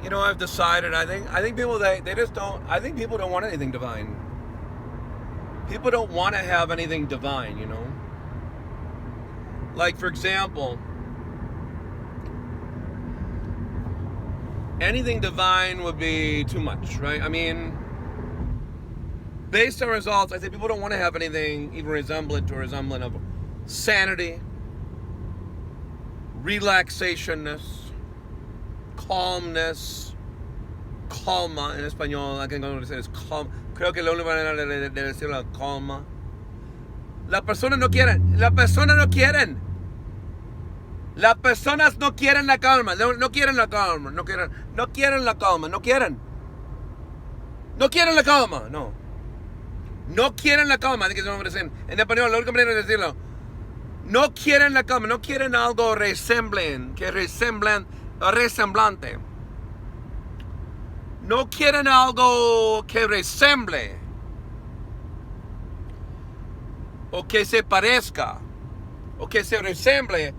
I've decided. I think people they just don't. I think people don't want anything divine. People don't want to have anything divine. Like, for example, anything divine would be too much, right? I mean, based on results, I think people don't want to have anything even resemblant of sanity, relaxationness, calmness, calma en español. I can go to es calm. Creo que la única manera de decir la calma. Las personas no quieren. Las personas no quieren. Las personas no quieren la calma. No quieren la calma. No quieren la calma. No quieren. No quieren la calma. No. No quieren la calma. Así que se me dicen en español, la única manera de decirlo. No quieren la calma. No quieren algo resemblante. No quieren algo que resemble o que se parezca o que se resemble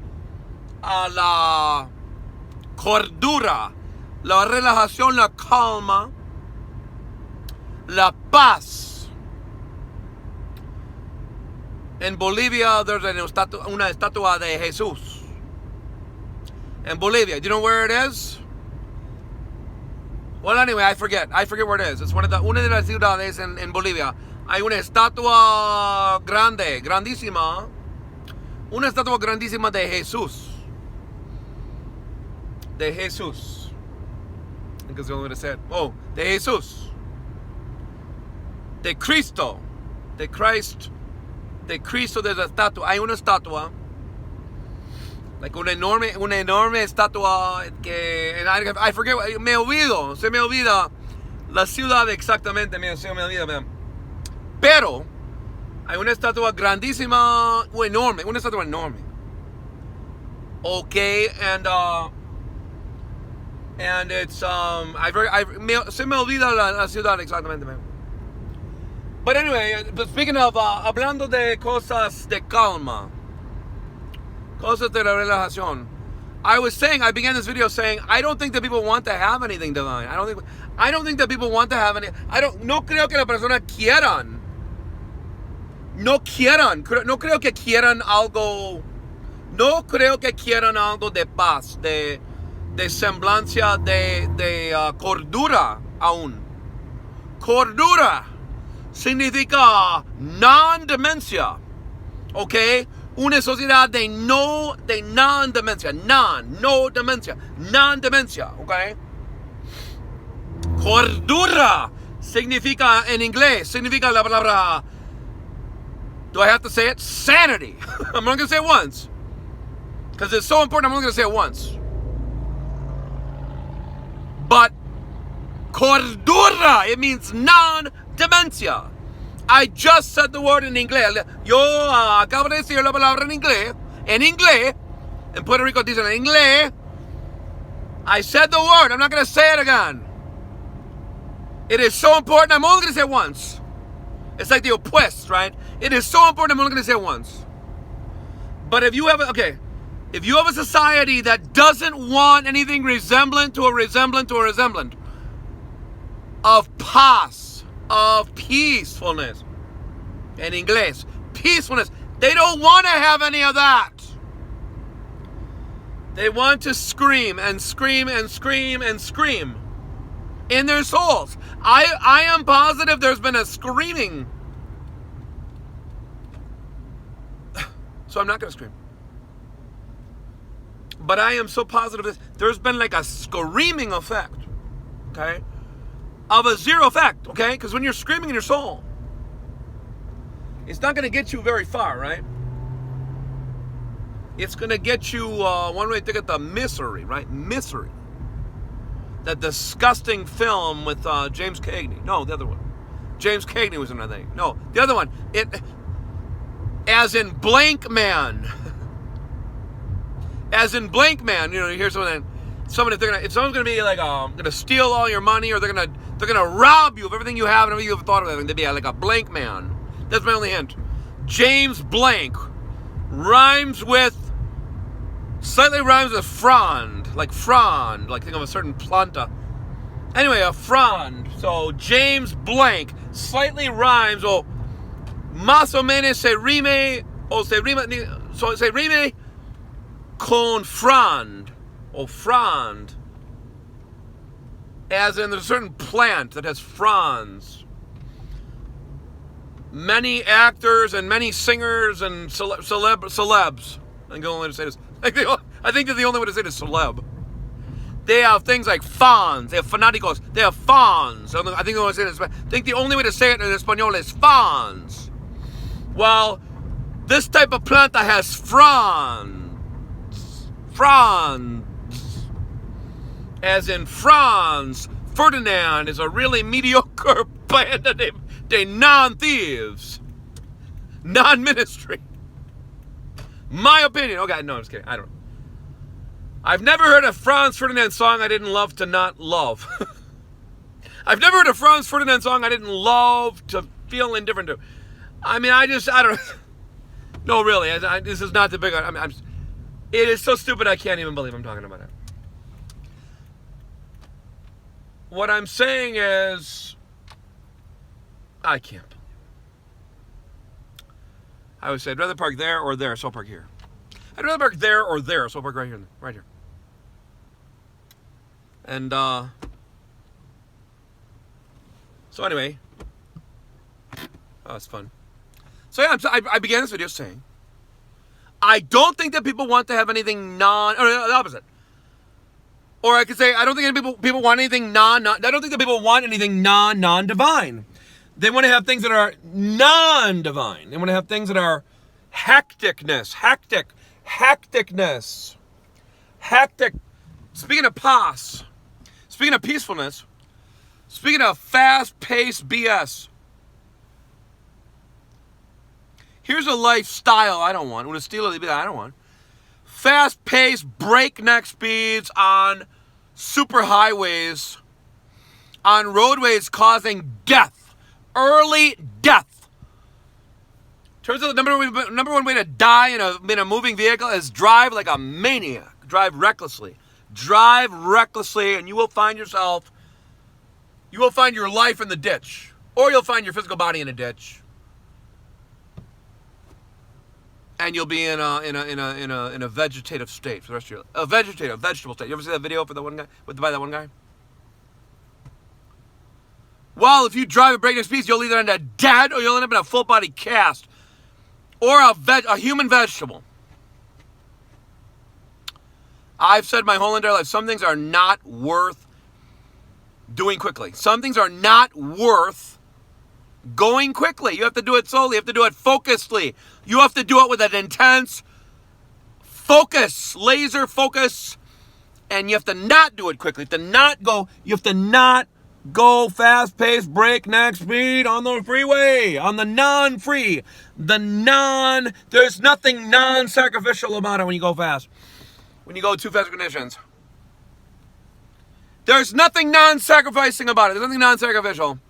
a la cordura, la relajación, la calma, la paz. En Bolivia there's una estatua de Jesús. In Bolivia, do you know where it is? Well, anyway, I forget where it is. It's una de las ciudades en Bolivia. Hay una estatua grandísima. Una estatua grandísima de Jesús. De Jesús. I think that's the only way to say it. Oh, de Jesús. De Cristo. De Cristo de la estatua. Hay una estatua. Like una enorme estatua que I forget, se me olvida la ciudad exactamente, se me olvida. Pero hay una estatua grandísima, una estatua enorme. Okay, and it's se me olvida la ciudad exactamente, man. But anyway, speaking of hablando de cosas de calma. Cosas de la relajación. I began this video saying, I don't think that people want to have anything divine. I don't think that people want to have any. No creo que las personas quieran. No creo que quieran algo. No creo que quieran algo de paz, de semblancia, de cordura aún. Cordura significa non-demencia. ¿Ok? Una sociedad de non-demencia, non-demencia, ¿ok? Cordura significa en inglés, significa la palabra, do I have to say it? Sanity. I'm not going to say it once. Because it's so important, I'm only going to say it once. But cordura, it means non-demencia. I just said the word in inglés. Yo acabo de decir la palabra en inglés. En Puerto Rico dicen en inglés. I said the word. I'm not going to say it again. It is so important. I'm only going to say it once. It's like the oppressed, right? It is so important. I'm only going to say it once. But if you have a society that doesn't want anything resemblant to a resemblant of paz, of peacefulness, in English, peacefulness, they don't want to have any of that. They want to scream and scream and scream and scream in their souls. I am positive there's been a screaming. So I'm not going to scream. But I am so positive that there's been like a screaming effect, okay, of a zero effect, okay? Because when you're screaming in your soul, it's not going to get you very far, right? It's going to get you one way to get the Misery, right? Misery. That disgusting film with James Cagney. No, the other one. James Cagney was in that thing. No, the other one. As in Blank Man. As in Blank Man. You know, you hear something. If someone's gonna be like, gonna steal all your money, or they're gonna rob you of everything you have and everything you've thought of, everything. They'd be like a blank man. That's my only hint. James Blank slightly rhymes with frond, like think of a certain planta, Anyway, a frond. So James Blank slightly rhymes. O más o menos se rime. O se rima. So se rime con frond. O frond. As in, there's a certain plant that has fronds. Many actors and many singers and celebs. I'm going to say this. I think they're the only way to say this, celeb. They have things like fans. They have fanáticos. They have fans. I think the only way to say this. I think the only way to say it in Espanol is fans. Well, this type of planta has fronds. Fronds. As in Franz Ferdinand is a really mediocre band de non-thieves. Non-ministry. My opinion. Okay, no, I'm just kidding. I don't know. I've never heard a Franz Ferdinand song I didn't love to not love. I've never heard a Franz Ferdinand song I didn't love to feel indifferent to. I mean, I don't know. No, really. This is not the big one. It is so stupid I can't even believe I'm talking about it. What I'm saying is, I can't. I would say I'd rather park there or there, so I'll park here. I'd rather park there or there, so I'll park right here. Right here. And, so anyway. Oh, it's fun. So yeah, I began this video saying, I don't think that people want to have anything or the opposite. Or I could say, I don't think people want anything I don't think that people want anything non-divine. They want to have things that are non-divine. They want to have things that are hecticness. Hectic. Speaking of paz. Speaking of peacefulness. Speaking of fast-paced BS. Here's a lifestyle I don't want. Un estilo de vida I don't want. Fast-paced, breakneck speeds on superhighways, on roadways causing death, early death. Turns out the number one way to die in a moving vehicle is drive like a maniac. Drive recklessly, and you will find your life in the ditch, or you'll find your physical body in a ditch. And you'll be in a vegetative state for the rest of your life. Vegetable state. You ever see that video by that one guy? Well, if you drive at breakneck speeds, you'll either end up dead or you'll end up in a full body cast, or a human vegetable. I've said my whole entire life, some things are not worth doing quickly. Some things are not worth going quickly. You have to do it slowly. You have to do it focusedly. You have to do it with an intense focus, laser focus, and you have to not do it quickly. You have to not go fast-paced, breakneck speed on the freeway, on the non-free. There's nothing non-sacrificial about it when you go fast. When you go too fast conditions. There's nothing non-sacrificing about it. There's nothing non-sacrificial.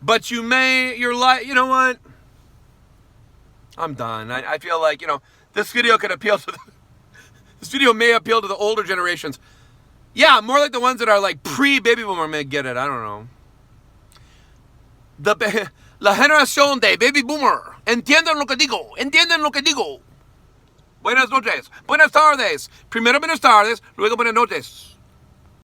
But you know what? I'm done. I feel like, this video could appeal to this video may appeal to the older generations. Yeah, more like the ones that are like pre-baby boomer may get it. I don't know. La generación de baby boomer. Entiendan lo que digo. Buenas noches. Buenas tardes. Primero buenas tardes, luego buenas noches.